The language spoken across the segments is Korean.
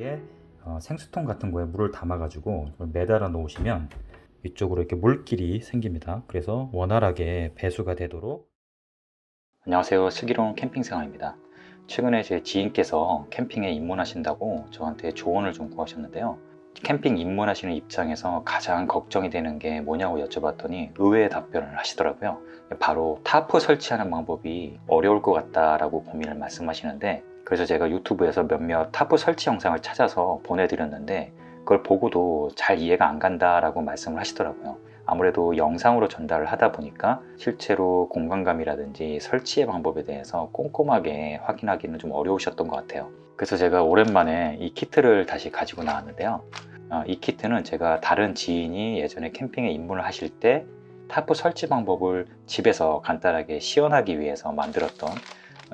여기에 생수통 같은 거에 물을 담아 가지고 매달아 놓으시면 위쪽으로 이렇게 물길이 생깁니다. 그래서 원활하게 배수가 되도록. 안녕하세요, 슬기로운 캠핑생활입니다. 최근에 제 지인께서 캠핑에 입문하신다고 저한테 조언을 좀 구하셨는데요. 캠핑 입문하시는 입장에서 가장 걱정이 되는 게 뭐냐고 여쭤봤더니 의외의 답변을 하시더라고요. 바로 타프 설치하는 방법이 어려울 것 같다라고 고민을 말씀하시는데, 그래서 제가 유튜브에서 몇몇 타프 설치 영상을 찾아서 보내드렸는데 그걸 보고도 잘 이해가 안 간다라고 말씀을 하시더라고요. 아무래도 영상으로 전달을 하다 보니까 실제로 공간감이라든지 설치의 방법에 대해서 꼼꼼하게 확인하기는 좀 어려우셨던 것 같아요. 그래서 제가 오랜만에 이 키트를 다시 가지고 나왔는데요. 이 키트는 제가 다른 지인이 예전에 캠핑에 입문을 하실 때 타프 설치 방법을 집에서 간단하게 시연하기 위해서 만들었던,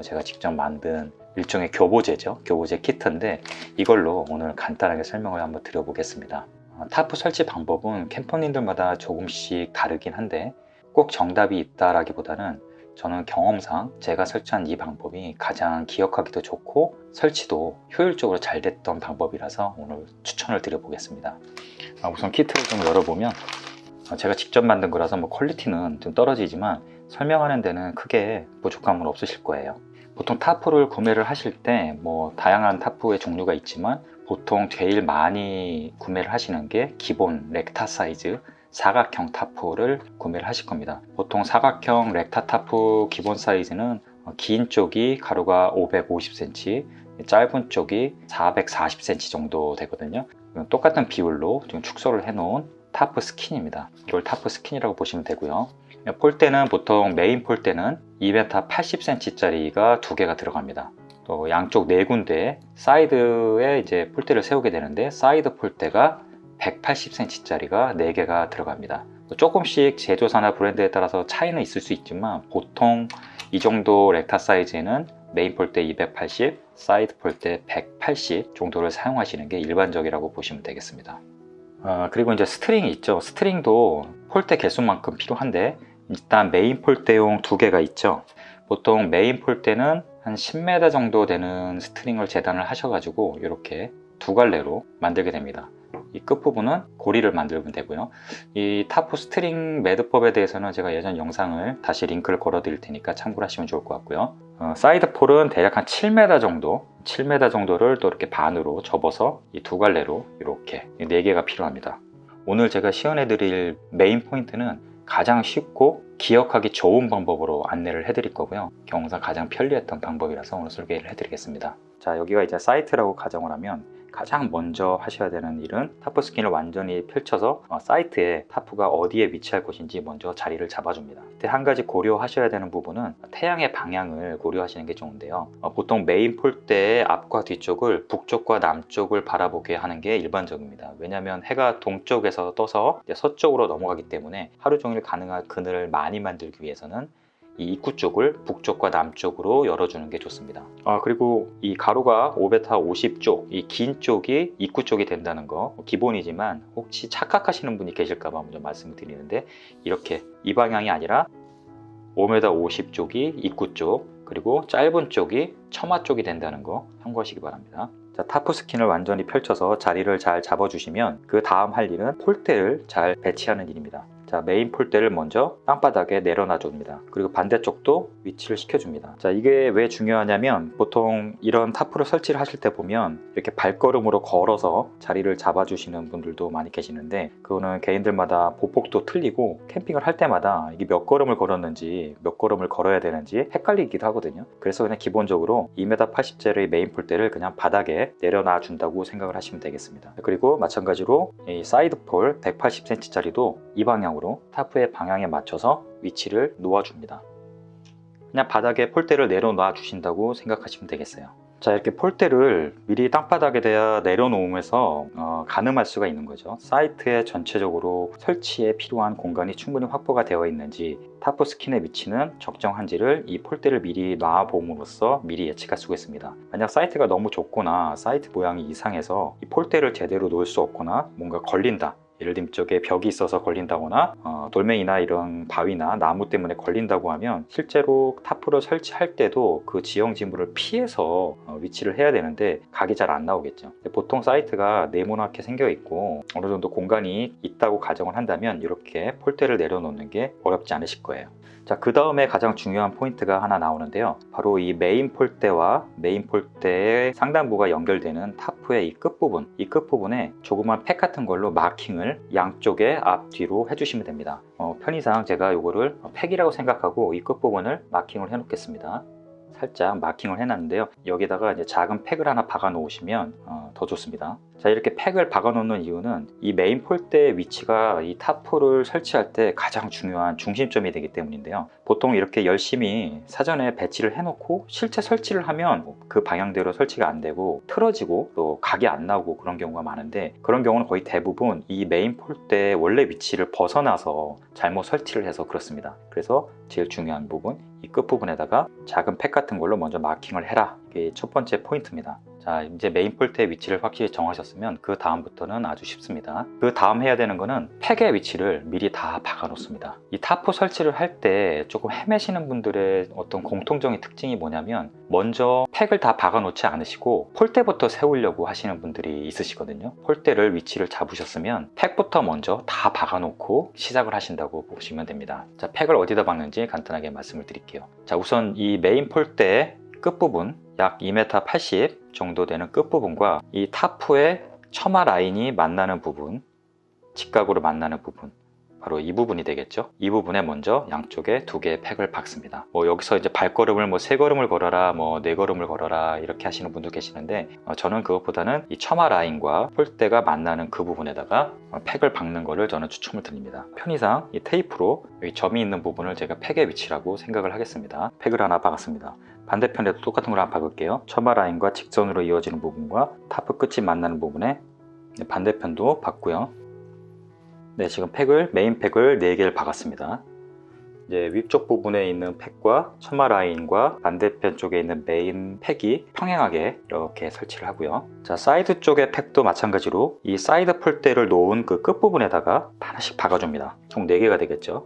제가 직접 만든 일종의 교보제죠. 교보제 키트인데 이걸로 오늘 간단하게 설명을 한번 드려보겠습니다. 타프 설치 방법은 캠퍼님들마다 조금씩 다르긴 한데 꼭 정답이 있다라기보다는 저는 경험상 제가 설치한 이 방법이 가장 기억하기도 좋고 설치도 효율적으로 잘 됐던 방법이라서 오늘 추천을 드려보겠습니다. 우선 키트를 좀 열어보면 제가 직접 만든 거라서 퀄리티는 좀 떨어지지만 설명하는 데는 크게 부족함은 없으실 거예요. 보통 타프를 구매를 하실 때 다양한 타프의 종류가 있지만 보통 제일 많이 구매를 하시는 게 기본 렉타 사이즈 사각형 타프를 구매를 하실 겁니다. 보통 사각형 렉타 타프 기본 사이즈는 긴 쪽이 가로가 550cm, 짧은 쪽이 440cm 정도 되거든요. 똑같은 비율로 지금 축소를 해 놓은 타프 스킨입니다. 이걸 타프 스킨이라고 보시면 되고요. 폴대는 보통 메인 폴대는 2m 80cm 짜리가 2개가 들어갑니다. 또 양쪽 4군데 사이드에 이제 폴대를 세우게 되는데 사이드 폴대가 180cm 짜리가 4개가 들어갑니다. 조금씩 제조사나 브랜드에 따라서 차이는 있을 수 있지만 보통 이 정도 렉타 사이즈에는 메인 폴대 280, 사이드 폴대 180 정도를 사용하시는 게 일반적이라고 보시면 되겠습니다. 그리고 이제 스트링이 있죠. 스트링도 폴대 개수만큼 필요한데 일단 메인 폴대용 2개가 있죠. 보통 메인 폴대는 한 10m 정도 되는 스트링을 재단을 하셔가지고 이렇게 2갈래로 만들게 됩니다. 이 끝부분은 고리를 만들면 되고요. 이 타프 스트링 매듭법에 대해서는 제가 예전 영상을 다시 링크를 걸어 드릴 테니까 참고를 하시면 좋을 것 같고요. 사이드 폴은 대략 한 7m 정도 7m 정도를 또 이렇게 반으로 접어서 이 2갈래로 이렇게 4개가 필요합니다. 오늘 제가 시연해 드릴 메인 포인트는 가장 쉽고 기억하기 좋은 방법으로 안내를 해 드릴 거고요. 경험상 가장 편리했던 방법이라서 오늘 소개를 해 드리겠습니다. 자, 여기가 이제 사이트라고 가정을 하면 가장 먼저 하셔야 되는 일은 타프 스킨을 완전히 펼쳐서 사이트에 타프가 어디에 위치할 것인지 먼저 자리를 잡아줍니다. 그때 한 가지 고려하셔야 되는 부분은 태양의 방향을 고려하시는 게 좋은데요. 보통 메인 폴대의 앞과 뒤쪽을 북쪽과 남쪽을 바라보게 하는 게 일반적입니다. 왜냐하면 해가 동쪽에서 떠서 서쪽으로 넘어가기 때문에 하루 종일 가능한 그늘을 많이 만들기 위해서는 이 입구 쪽을 북쪽과 남쪽으로 열어주는 게 좋습니다. 그리고 이 가로가 5m50쪽, 이 긴 쪽이 입구 쪽이 된다는 거 기본이지만 혹시 착각하시는 분이 계실까봐 먼저 말씀을 드리는데 이렇게 이 방향이 아니라 5m50쪽이 입구 쪽, 그리고 짧은 쪽이 처마 쪽이 된다는 거 참고하시기 바랍니다. 자, 타프 스킨을 완전히 펼쳐서 자리를 잘 잡아주시면 그 다음 할 일은 폴대를 잘 배치하는 일입니다. 자, 메인 폴대를 먼저 땅바닥에 내려놔 줍니다. 그리고 반대쪽도 위치를 시켜줍니다. 자, 이게 왜 중요하냐면 보통 이런 타프를 설치를 하실 때 보면 이렇게 발걸음으로 걸어서 자리를 잡아주시는 분들도 많이 계시는데 그거는 개인들마다 보폭도 틀리고 캠핑을 할 때마다 이게 몇 걸음을 걸었는지 몇 걸음을 걸어야 되는지 헷갈리기도 하거든요. 그래서 그냥 기본적으로 2m 80짜리 메인 폴대를 그냥 바닥에 내려놔 준다고 생각을 하시면 되겠습니다. 그리고 마찬가지로 이 사이드 폴 180cm 짜리도 이 방향으로 타프의 방향에 맞춰서 위치를 놓아줍니다. 그냥 바닥에 폴대를 내려놔 주신다고 생각하시면 되겠어요. 자, 이렇게 폴대를 미리 땅바닥에 내려놓으면서 가늠할 수가 있는 거죠. 사이트에 전체적으로 설치에 필요한 공간이 충분히 확보가 되어 있는지, 타프 스킨의 위치는 적정한지를 이 폴대를 미리 놔봄으로써 미리 예측할 수가 있습니다. 만약 사이트가 너무 좁거나 사이트 모양이 이상해서 이 폴대를 제대로 놓을 수 없거나 뭔가 걸린다, 예를 들면 이쪽에 벽이 있어서 걸린다거나 돌멩이나 이런 바위나 나무 때문에 걸린다고 하면 실제로 타프를 설치할 때도 그 지형 지물을 피해서 위치를 해야 되는데 각이 잘 안 나오겠죠. 보통 사이트가 네모나게 생겨 있고 어느 정도 공간이 있다고 가정을 한다면 이렇게 폴대를 내려놓는 게 어렵지 않으실 거예요. 자, 그 다음에 가장 중요한 포인트가 하나 나오는데요. 바로 이 메인 폴대와 메인 폴대의 상단부가 연결되는 타프의 이 끝부분에 조그만 팩 같은 걸로 마킹을 양쪽에 앞뒤로 해주시면 됩니다. 편의상 제가 이거를 팩이라고 생각하고 이 끝부분을 마킹을 해 놓겠습니다. 살짝 마킹을 해놨는데요. 여기다가 이제 작은 팩을 하나 박아 놓으시면 더 좋습니다. 자, 이렇게 팩을 박아 놓는 이유는 이 메인 폴대의 위치가 이 타프를 설치할 때 가장 중요한 중심점이 되기 때문인데요. 보통 이렇게 열심히 사전에 배치를 해놓고 실제 설치를 하면 그 방향대로 설치가 안 되고 틀어지고 또 각이 안 나오고 그런 경우가 많은데, 그런 경우는 거의 대부분 이 메인 폴대의 원래 위치를 벗어나서 잘못 설치를 해서 그렇습니다. 그래서 제일 중요한 부분, 이 끝부분에다가 작은 팩 같은 걸로 먼저 마킹을 해라. 이게 첫 번째 포인트입니다. 자, 이제 메인 폴대의 위치를 확실히 정하셨으면 그 다음부터는 아주 쉽습니다. 그 다음 해야 되는 거는 팩의 위치를 미리 다 박아 놓습니다. 이 타프 설치를 할 때 조금 헤매시는 분들의 어떤 공통적인 특징이 뭐냐면, 먼저 팩을 다 박아 놓지 않으시고 폴대부터 세우려고 하시는 분들이 있으시거든요. 폴대를 위치를 잡으셨으면 팩부터 먼저 다 박아 놓고 시작을 하신다고 보시면 됩니다. 자, 팩을 어디다 박는지 간단하게 말씀을 드릴게요. 자, 우선 이 메인 폴대의 끝부분, 약 2m 80 정도 되는 끝부분과 이 타프의 처마 라인이 만나는 부분, 직각으로 만나는 부분, 바로 이 부분이 되겠죠. 이 부분에 먼저 양쪽에 2개의 팩을 박습니다. 여기서 이제 발걸음을 3걸음을 걸어라, 4걸음을 걸어라 이렇게 하시는 분도 계시는데, 저는 그것보다는 이 처마 라인과 폴대가 만나는 그 부분에다가 팩을 박는 거를 저는 추천을 드립니다. 편의상 이 테이프로 여기 점이 있는 부분을 제가 팩의 위치라고 생각을 하겠습니다. 팩을 하나 박았습니다. 반대편에도 똑같은 걸 하나 박을게요. 처마 라인과 직선으로 이어지는 부분과 타프 끝이 만나는 부분에 반대편도 박고요. 네, 지금 메인 팩을 4개를 박았습니다. 이제 위쪽 부분에 있는 팩과 처마 라인과 반대편 쪽에 있는 메인 팩이 평행하게 이렇게 설치를 하고요. 자, 사이드 쪽의 팩도 마찬가지로 이 사이드 폴대를 놓은 그 끝부분에다가 하나씩 박아줍니다. 총 4개가 되겠죠.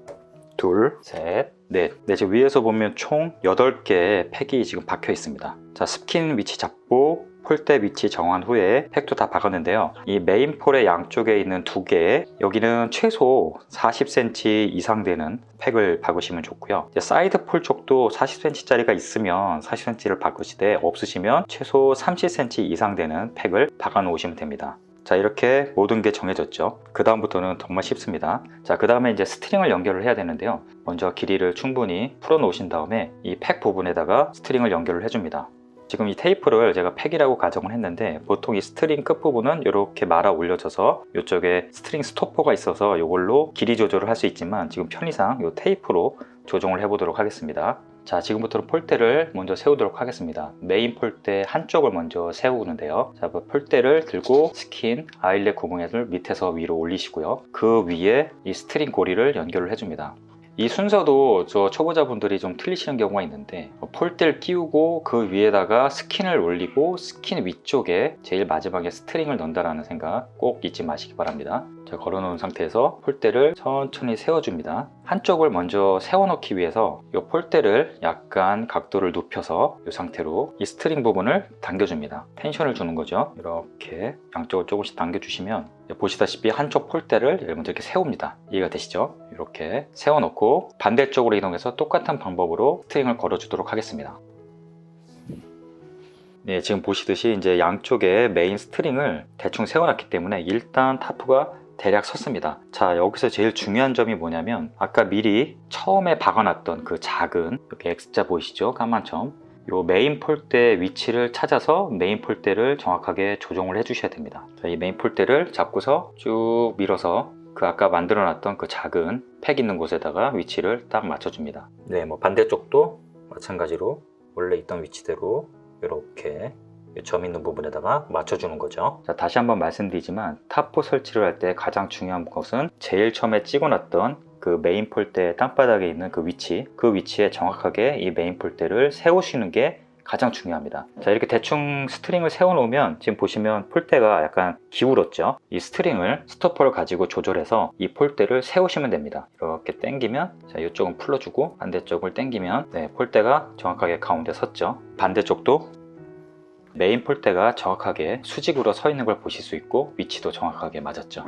둘, 셋, 넷. 네, 지금 위에서 보면 총 8개의 팩이 지금 박혀 있습니다. 자, 스킨 위치 잡고 폴대 위치 정한 후에 팩도 다 박았는데요. 이 메인 폴의 양쪽에 있는 2개, 여기는 최소 40cm 이상 되는 팩을 박으시면 좋고요. 이제 사이드 폴 쪽도 40cm 짜리가 있으면 40cm를 박으시되, 없으시면 최소 30cm 이상 되는 팩을 박아 놓으시면 됩니다. 자, 이렇게 모든 게 정해졌죠. 그 다음부터는 정말 쉽습니다. 자, 그 다음에 이제 스트링을 연결을 해야 되는데요. 먼저 길이를 충분히 풀어 놓으신 다음에 이 팩 부분에다가 스트링을 연결을 해줍니다. 지금 이 테이프를 제가 팩이라고 가정을 했는데, 보통 이 스트링 끝부분은 이렇게 말아 올려져서 이쪽에 스트링 스토퍼가 있어서 이걸로 길이 조절을 할 수 있지만, 지금 편의상 이 테이프로 조정을 해 보도록 하겠습니다. 자, 지금부터는 폴대를 먼저 세우도록 하겠습니다. 메인 폴대 한쪽을 먼저 세우는데요. 자, 폴대를 들고 스킨 아일렛 구멍을 밑에서 위로 올리시고요. 그 위에 이 스트링 고리를 연결을 해줍니다. 이 순서도 저 초보자분들이 좀 틀리시는 경우가 있는데, 폴대를 끼우고 그 위에다가 스킨을 올리고 스킨 위쪽에 제일 마지막에 스트링을 넣는다는 생각 꼭 잊지 마시기 바랍니다. 자, 걸어놓은 상태에서 폴대를 천천히 세워줍니다. 한쪽을 먼저 세워놓기 위해서 이 폴대를 약간 각도를 높여서 이 상태로 이 스트링 부분을 당겨줍니다. 텐션을 주는 거죠. 이렇게 양쪽을 조금씩 당겨주시면 보시다시피 한쪽 폴대를 먼저 이렇게 세웁니다. 이해가 되시죠? 이렇게 세워놓고 반대쪽으로 이동해서 똑같은 방법으로 스트링을 걸어주도록 하겠습니다. 네, 지금 보시듯이 이제 양쪽에 메인 스트링을 대충 세워놨기 때문에 일단 타프가 대략 섰습니다. 자, 여기서 제일 중요한 점이 뭐냐면, 아까 미리 처음에 박아놨던 그 작은 이렇게 X자 보이시죠? 까만 점. 요 메인 폴대 위치를 찾아서 메인 폴대를 정확하게 조정을 해 주셔야 됩니다. 자, 이 메인 폴대를 잡고서 쭉 밀어서 그 아까 만들어 놨던 그 작은 팩 있는 곳에다가 위치를 딱 맞춰줍니다. 네, 반대쪽도 마찬가지로 원래 있던 위치대로 이렇게 점 있는 부분에다가 맞춰주는 거죠. 자, 다시 한번 말씀드리지만 타프 설치를 할 때 가장 중요한 것은 제일 처음에 찍어놨던 그 메인 폴대 땅바닥에 있는 그 위치에 정확하게 이 메인 폴대를 세우시는 게 가장 중요합니다. 자, 이렇게 대충 스트링을 세워 놓으면 지금 보시면 폴대가 약간 기울었죠. 이 스트링을 스토퍼를 가지고 조절해서 이 폴대를 세우시면 됩니다. 이렇게 당기면, 자, 이쪽은 풀어주고 반대쪽을 당기면, 네, 폴대가 정확하게 가운데 섰죠. 반대쪽도 메인 폴대가 정확하게 수직으로 서 있는 걸 보실 수 있고 위치도 정확하게 맞았죠.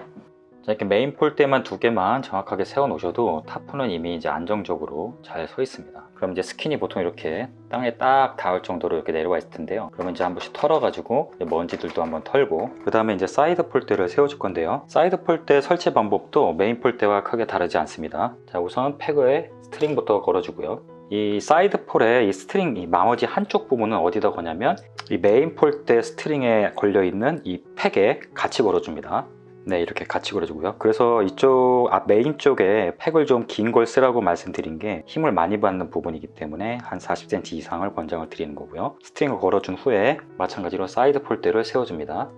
자, 이렇게 메인 폴대만 두 개만 정확하게 세워 놓으셔도 타프는 이미 이제 안정적으로 잘 서 있습니다. 그럼 이제 스킨이 보통 이렇게 땅에 딱 닿을 정도로 이렇게 내려와 있을 텐데요. 그러면 이제 한 번씩 털어가지고 먼지들도 한번 털고, 그 다음에 이제 사이드 폴대를 세워줄 건데요. 사이드 폴대 설치 방법도 메인 폴대와 크게 다르지 않습니다. 자, 우선 패그에 스트링부터 걸어주고요. 이 사이드 폴의 이 스트링, 이 나머지 한쪽 부분은 어디다 거냐면 이 메인 폴대 스트링에 걸려있는 이 팩에 같이 걸어줍니다. 네, 이렇게 같이 걸어주고요. 그래서 이쪽 메인 쪽에 팩을 좀 긴 걸 쓰라고 말씀드린 게 힘을 많이 받는 부분이기 때문에 한 40cm 이상을 권장을 드리는 거고요. 스트링을 걸어준 후에 마찬가지로 사이드 폴대를 세워줍니다.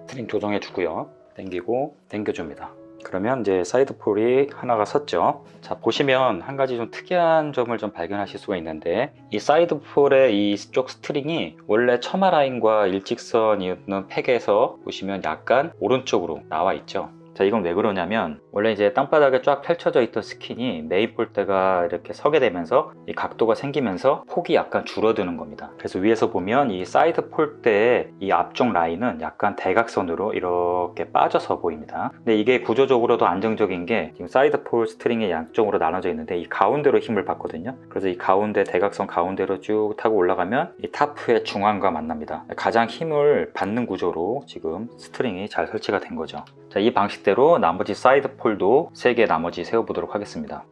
스트링 조정해 주고요. 당기고 당겨줍니다. 그러면 이제 사이드 폴이 하나가 섰죠. 자, 보시면 한 가지 좀 특이한 점을 좀 발견하실 수가 있는데, 이 사이드 폴의 이쪽 스트링이 원래 처마 라인과 일직선이 있는 팩에서 보시면 약간 오른쪽으로 나와 있죠. 자, 이건 왜 그러냐면 원래 이제 땅바닥에 쫙 펼쳐져 있던 스킨이 메인 폴대가 이렇게 서게 되면서 이 각도가 생기면서 폭이 약간 줄어드는 겁니다. 그래서 위에서 보면 이 사이드 폴대의 이 앞쪽 라인은 약간 대각선으로 이렇게 빠져서 보입니다. 근데 이게 구조적으로도 안정적인 게 지금 사이드 폴 스트링이 양쪽으로 나눠져 있는데 이 가운데로 힘을 받거든요. 그래서 이 가운데 대각선 가운데로 쭉 타고 올라가면 이 타프의 중앙과 만납니다. 가장 힘을 받는 구조로 지금 스트링이 잘 설치가 된 거죠. 자, 이 방식대로 나머지 사이드 폴도 3개 나머지 세워보도록 하겠습니다.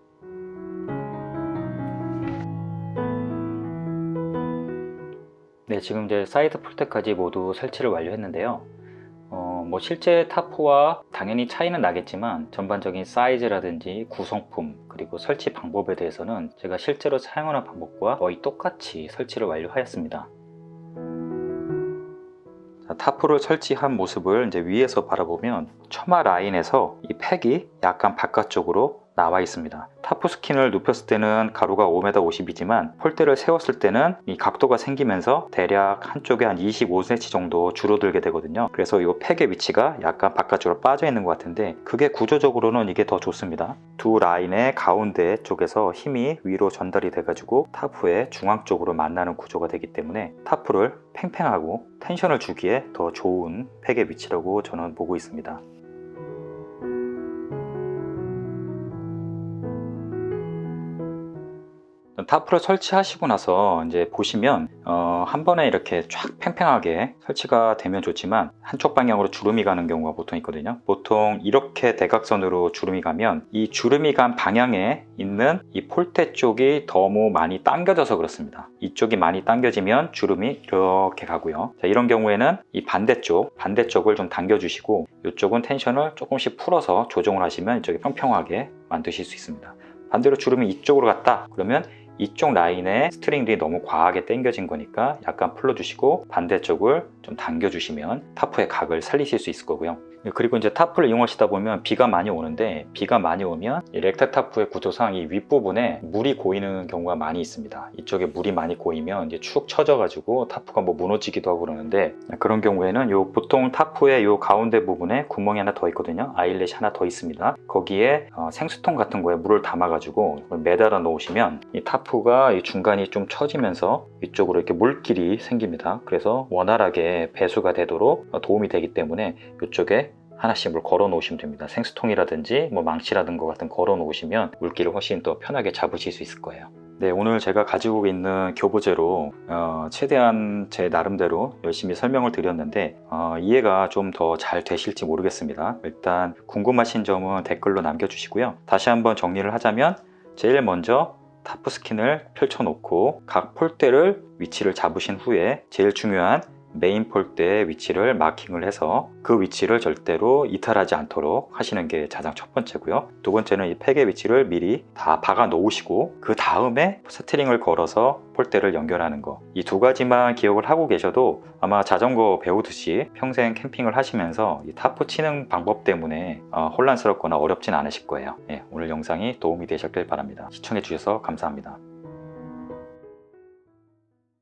네, 지금 이제 사이드 폴대까지 모두 설치를 완료했는데요. 뭐 실제 타프와 당연히 차이는 나겠지만 전반적인 사이즈라든지 구성품 그리고 설치 방법에 대해서는 제가 실제로 사용하는 방법과 거의 똑같이 설치를 완료하였습니다. 자, 타프를 설치한 모습을 이제 위에서 바라보면 처마 라인에서 이 팩이 약간 바깥쪽으로 나와 있습니다. 타프 스킨을 눕혔을 때는 가로가 5m 50이지만 폴대를 세웠을 때는 이 각도가 생기면서 대략 한쪽에 한 25cm 정도 줄어들게 되거든요. 그래서 이 팩의 위치가 약간 바깥쪽으로 빠져 있는 것 같은데 그게 구조적으로는 이게 더 좋습니다. 두 라인의 가운데 쪽에서 힘이 위로 전달이 돼가지고 타프의 중앙 쪽으로 만나는 구조가 되기 때문에 타프를 팽팽하고 텐션을 주기에 더 좋은 팩의 위치라고 저는 보고 있습니다. 타프를 설치하시고 나서 이제 보시면 한 번에 이렇게 쫙 팽팽하게 설치가 되면 좋지만 한쪽 방향으로 주름이 가는 경우가 보통 있거든요. 보통 이렇게 대각선으로 주름이 가면 이 주름이 간 방향에 있는 이 폴대 쪽이 너무 많이 당겨져서 그렇습니다. 이쪽이 많이 당겨지면 주름이 이렇게 가고요. 자, 이런 경우에는 이 반대쪽을 좀 당겨주시고 이쪽은 텐션을 조금씩 풀어서 조정을 하시면 이쪽이 평평하게 만드실 수 있습니다. 반대로 주름이 이쪽으로 갔다 그러면 이쪽 라인에 스트링들이 너무 과하게 당겨진 거니까 약간 풀어주시고 반대쪽을 좀 당겨주시면 타프의 각을 살리실 수 있을 거고요. 그리고 이제 타프를 이용하시다 보면 비가 많이 오는데 비가 많이 오면 이 렉타 타프의 구조상 이 윗부분에 물이 고이는 경우가 많이 있습니다. 이쪽에 물이 많이 고이면 이제 축 처져 가지고 타프가 뭐 무너지기도 하고 그러는데 그런 경우에는 요 보통 타프의 요 가운데 부분에 구멍이 하나 더 있거든요. 아일렛이 하나 더 있습니다. 거기에 생수통 같은 거에 물을 담아 가지고 매달아 놓으시면 이 타프가 이 중간이 좀 처지면서 이쪽으로 이렇게 물길이 생깁니다. 그래서 원활하게 배수가 되도록 도움이 되기 때문에 이쪽에 하나씩 물 걸어 놓으시면 됩니다. 생수통이라든지 뭐 망치라든가 같은 거 걸어 놓으시면 물기를 훨씬 더 편하게 잡으실 수 있을 거예요. 네, 오늘 제가 가지고 있는 교보제로 최대한 제 나름대로 열심히 설명을 드렸는데 이해가 좀 더 잘 되실지 모르겠습니다. 일단 궁금하신 점은 댓글로 남겨주시고요. 다시 한번 정리를 하자면 제일 먼저 타프 스킨을 펼쳐 놓고 각 폴대를 위치를 잡으신 후에 제일 중요한 메인 폴대의 위치를 마킹을 해서 그 위치를 절대로 이탈하지 않도록 하시는 게 가장 첫 번째고요. 두 번째는 이 팩의 위치를 미리 다 박아 놓으시고 그 다음에 스트링을 걸어서 폴대를 연결하는 거, 이 두 가지만 기억을 하고 계셔도 아마 자전거 배우듯이 평생 캠핑을 하시면서 이 타프 치는 방법 때문에 혼란스럽거나 어렵진 않으실 거예요. 네, 오늘 영상이 도움이 되셨길 바랍니다. 시청해 주셔서 감사합니다.